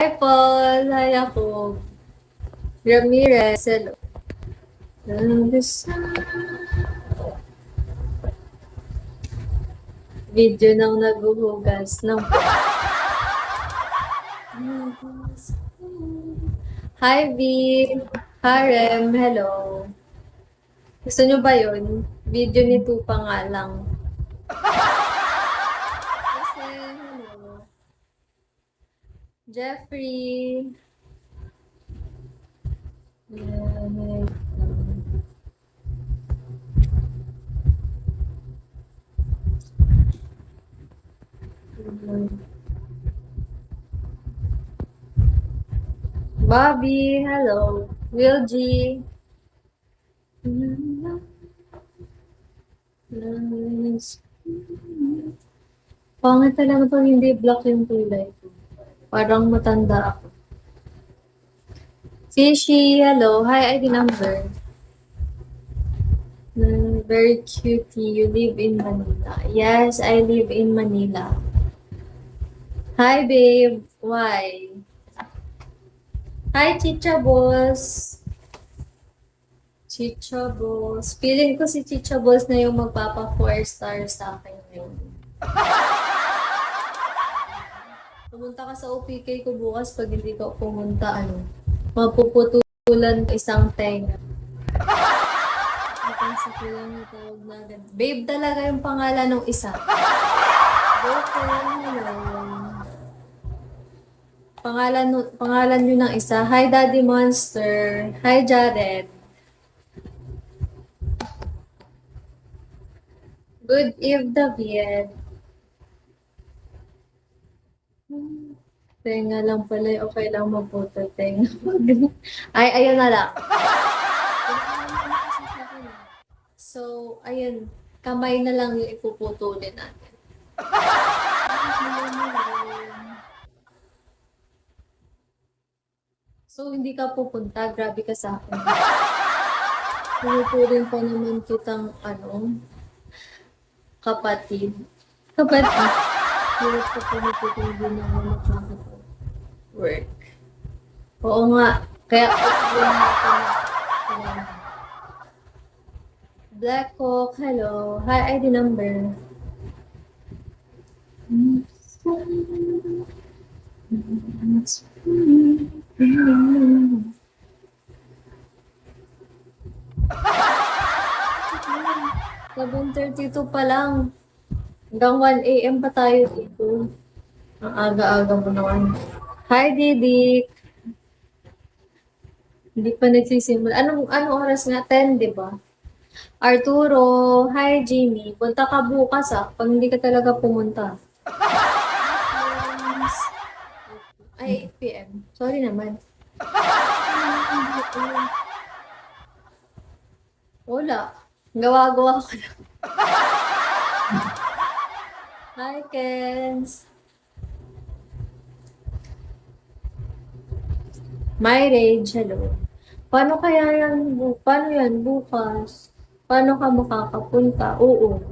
Hi, Paul. Hi, ako. Ramirez. Hello. Video ng naghuhugas ng Hi, V. Harem. Hello. Gusto nyo ba yun? Video ni Tupa nga lang. Kasi, hello. Jeffrey. Bobby. Hello. Will G. Pangit talaga pag hindi black yung kulay ko. Parang matanda ako. Fishy, hello. Hi, ID number. Very cutie. You live in Manila. Yes, I live in Manila. Hi, babe. Why? Hi, Chicha Boss. Chicha Boss. Feeling ko si Chicha Boss na yung magpapa 4 star sa akin ngayon. Pumunta ka sa OPK ko bukas pag hindi ka pumunta, mapuputulan isang tenga. Ang sa kulang na tawag na agad. Babe talaga yung pangalan ng isa. Pangalan nyo ng isa. Hi, Daddy Monster. Hi, Jared. Good eve, David. Tenga lang pala. Okay lang magputo. Tenga. Ay, ayun na lang. So, ayun. Kamay na lang yung ipuputulin natin. So, hindi ka pupunta. Grabe ka sa akin. Pinuturin pa naman kitang, kapatid. Kapatid. Hirap ko pinuturin din ako makakapag-work. Oo nga. Kaya, Black Hawk, hello. Hi, ID number. Seven 32 pa lang. Hanggang 1 a.m. pa tayo dito. Ang aga-aga mo naman. Hi, Didik. Hindi pa nagsisimula. Anong oras nga? 10, di ba? Arturo, hi, Jimmy. Punta ka bukas, pag hindi ka talaga pumunta. Ay, 8 p.m. Sorry naman. Wala. Gawa-gawa ko lang. Hi, Kens. My Rage, hello. Paano yan bukas? Paano ka makakapunta? Oo.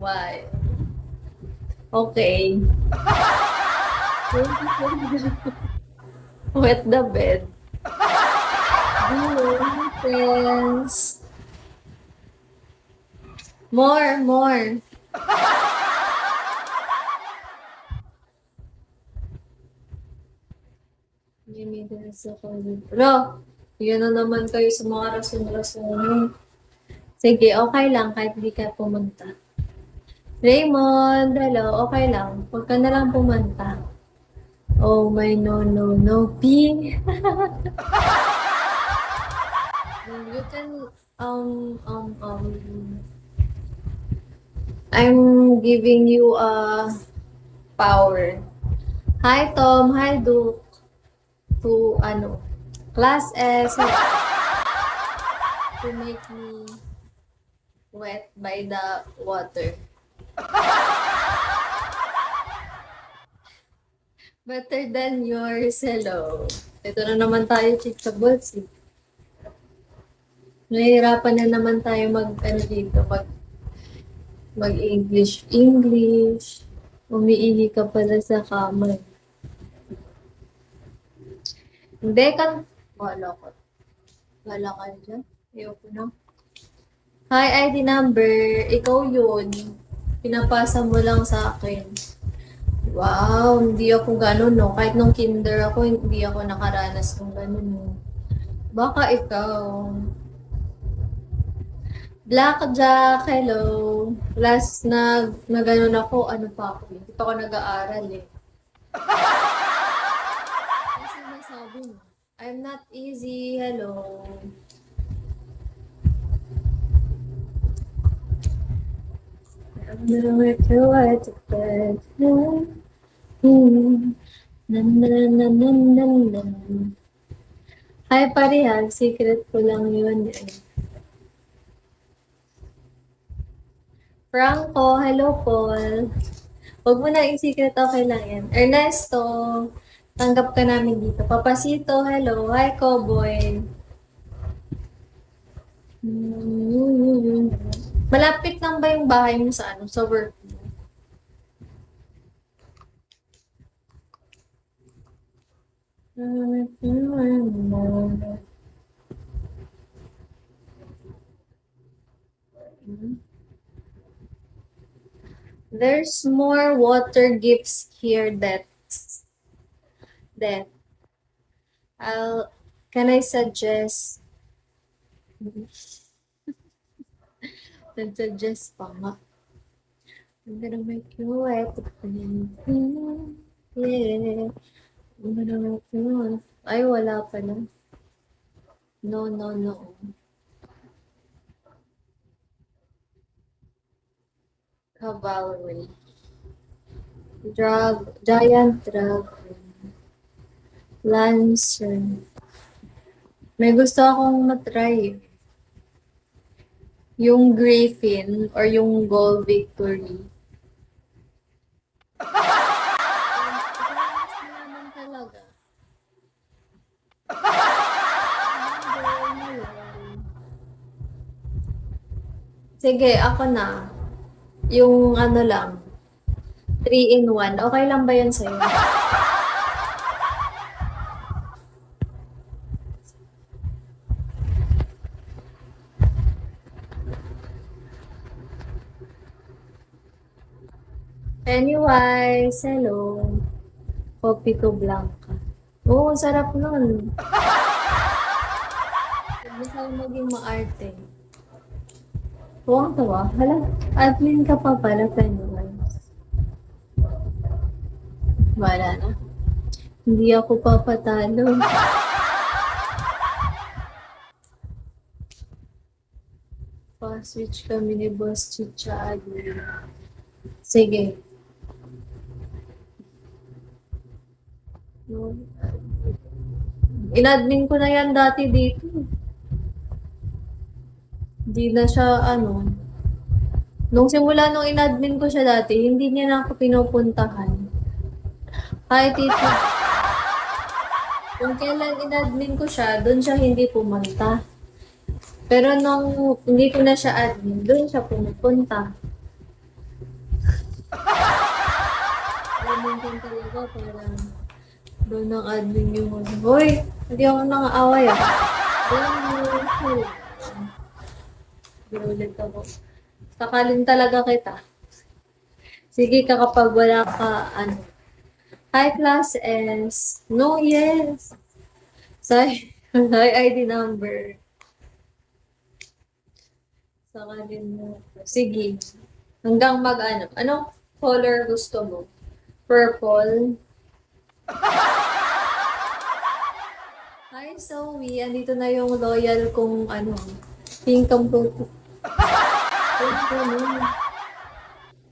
Why? Okay. Wet the bed. Friends. More. Bro, yun na naman kayo sa mga rason-rason. Sige, okay lang kahit di ka pumunta. Raymond, hello, okay lang. Huwag ka na lang pumunta. Oh my no, P. You can, I'm giving you a power. Hi, Tom. Hi, Duke. To, Class S. To make me wet by the water. Better than yours. Hello. Ito na naman tayo, Chicha Balls. Nahihirapan na naman tayo dito. Mag-English, English. Umiihi ka pala sa kama. Hindi ka, wala ko. Wala ka dyan. Ayoko na. Hi, ID number. Ikaw yun. Pinapasa mo lang sa akin. Wow, hindi ako ganun, no? Kahit nung kinder ako, hindi ako nakaranas ng ganun, no? Baka ikaw. Blackjack, hello. Last na ganun ako, ano pa ako, hindi pa ako nag-aaral, eh. Ano sinasabi mo? I'm not easy, hello. I'm gonna make you right to bed. Na na na na na na. Hi, parehab. Secret ko lang yun. Franco, hello, Paul. Huwag mo na i-secret, okay lang yan. Ernesto, tanggap ka namin dito. Papasito, hello. Hi, Cowboy. Malapit lang ba yung bahay mo sa ano, sa work mo? There's more water gifts here that can I suggest nag-suggest pa nga. I'm gonna make you wet. Yeah. I'm gonna make you wet. Ay, wala pa na. No, no, no. Cavalry. Giant dragon. Lancer. May gusto akong matry. Yung Griffin or yung Gold Victory. Naman talaga. Sige, ako na. Yung ano lang. 3-in-1. Okay lang ba yun sa'yo? Anyways, hello. Kopiko Blanca. Oo, sarap nun. Huwag mo kayo maging maarte. Tuwang-tuwa. Hala, admin ka pa pala, Pennywise. Wala na. Hindi ako papatalo. Pa-switch kami ni Boss Chicha admin. Sige. In-admin ko na yan dati dito. Hindi na siya, ano. Nung simula nung in-admin ko siya dati, hindi niya na ako pinupuntahan. Hi, Tito. Kung kailan in-admin ko siya, doon siya hindi pumunta. Pero nung hindi ko na siya admin, doon siya pumupunta. Admin ko talaga, parang doon ang admin yung hoy, hindi ako nang-aaway ah. Binulit ako. Sakalin talaga kita. Sige ka kapag wala ka, ano. Hi, class S. No, yes. Sorry. Hi, ID number. Sakalin mo. Sige. Hanggang mag-ano. Anong color gusto mo? Purple. Hi, Zoe. Andito na yung loyal kong ano, pink ang puto.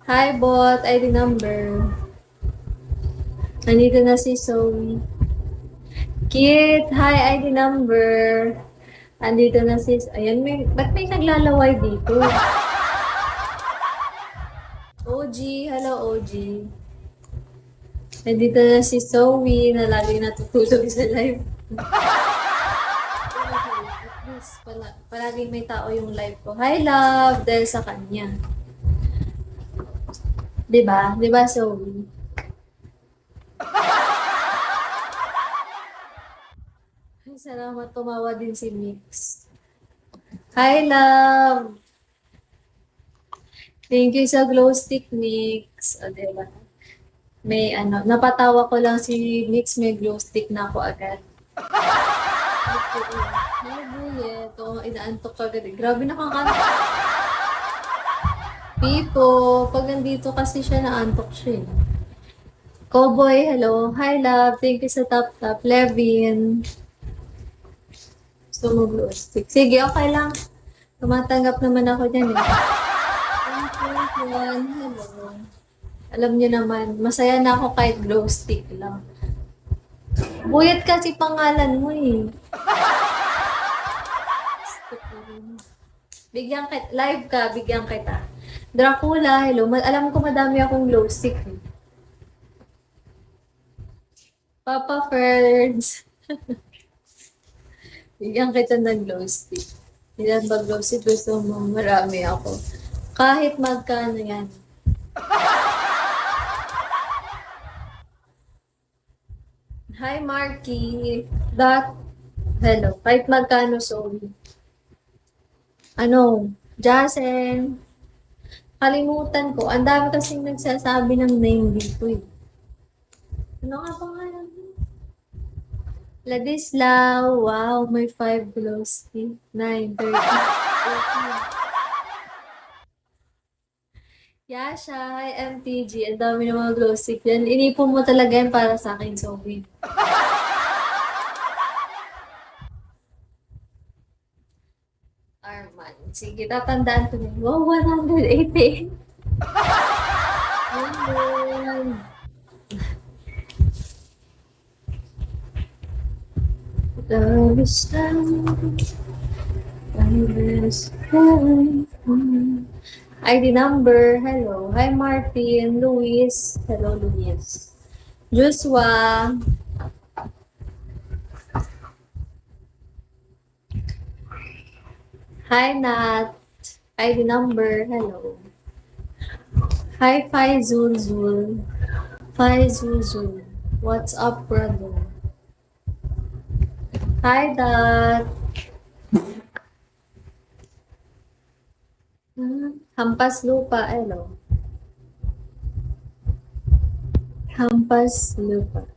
Hi, bot. ID number. Andito na si Zoe. Kit. Hi, ID number. Andito na si... Ayan, ba't may naglalaway dito? OG. Hello, OG. Andito na si Zoe na lagi natutulog sa live. At least, palaging may tao yung live ko. Hi, love! Dahil sa kanya. Di ba? Di ba, Zoe? Ay, salamat. Tumawa din si Mix. Hi, love! Thank you sa glow stick, Mix. O, di ba? May ano, napatawa ko lang si Mix, may glow stick na ako agad. Hi, Buyet. Oo, inaantok ka agad. Grabe nakakantok. Pipo, pag nandito kasi siya, naantok siya eh. Cowboy, hello. Hi, love. Thank you sa top. Levin. Gusto mo glow stick? Sige, okay lang. Tumatanggap naman ako dyan eh. Thank you, Juan. Hello. Alam niyo naman, masaya na ako kahit glow stick lang. Buyat kasi pangalan mo eh. Bigyan kita, live ka, bigyan kita. Dracula, hello. Alam ko madami akong glow stick eh. Papa Ferds. Bigyan kita ng glow stick. Ilan ba glow stick? Gusto mo? Marami ako. Kahit magkano yan. Hi, Marky. Hello. Kahit magkano, sorry. Ano? Jasen. Kalimutan ko. Ang dami kasing nagsasabi ng name dito eh. Ano nga pangalan mo? Ladislaw. Wow, may 5 glow stick. 9, 13, 14. Yasha, hi MTG. Ang dami ng mga glow stick yan. Inipon mo talaga yan para sa akin, Sophie. Arman. Sige, tatandaan ko din. Wow, 180. Ayun. Love is ID number. Hello. Hi, Martin. Luis. Hello, Luis. Joshua. Hi, Nat. ID number. Hello. Hi, Faizul. Faizul. What's up, brother? Hi, Dad. Hampas lupa. Hello. Hampas lupa.